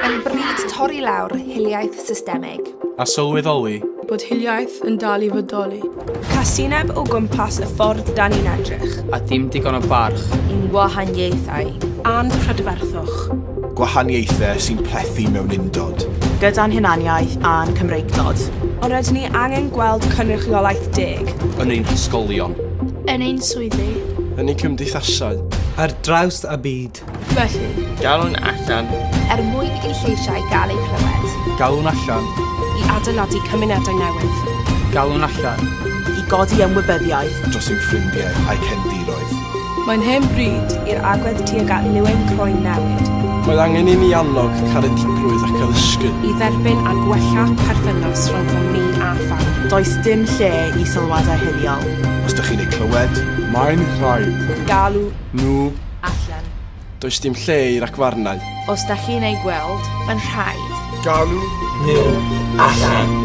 Yn bryd torri lawr hiliaeth systemig. A sylweddoli bod hiliaeth yn dal I fodoli. Casineb o gwmpas y ffordd da ni'n edrych. A dim digon o barch. Un gwahaniaethau. A'n prydferthwch. Gwahaniaethau sy'n plethu mewn undod. Gyda'n hunaniaeth a'n Cymreicdod. Ond rydyn ni angen gweld cynrychiolaeth deg. yn ein hysgolion. Yn ein swyddi. Yn ein cymdeithasau. Ar draws y byd. Felly, Galwn allan. Mwyn I lleisiau gael eu clywed. Galwn allan. I adeiladu cymunedau newydd. Galwn allan. I godi ymwybyddiaeth. Dros ein ffrindiau a'i cefndiroedd. mae'n hen bryd I'r agwedd tuag at lywyn croen newid. Mae angen I ni annog caredigrwydd ac addysgu. I dderbyn a gwella perthynas rhwng ni a pham. Does dim lle I sylwadau hiliol. Os ydych chi'n ei clywed, Mae'n rhaid. Galw. nhw, Allan. does dim lle i'r agfarnau. Os da chi'n ei gweld, mae'n rhaid. Galw. Allan.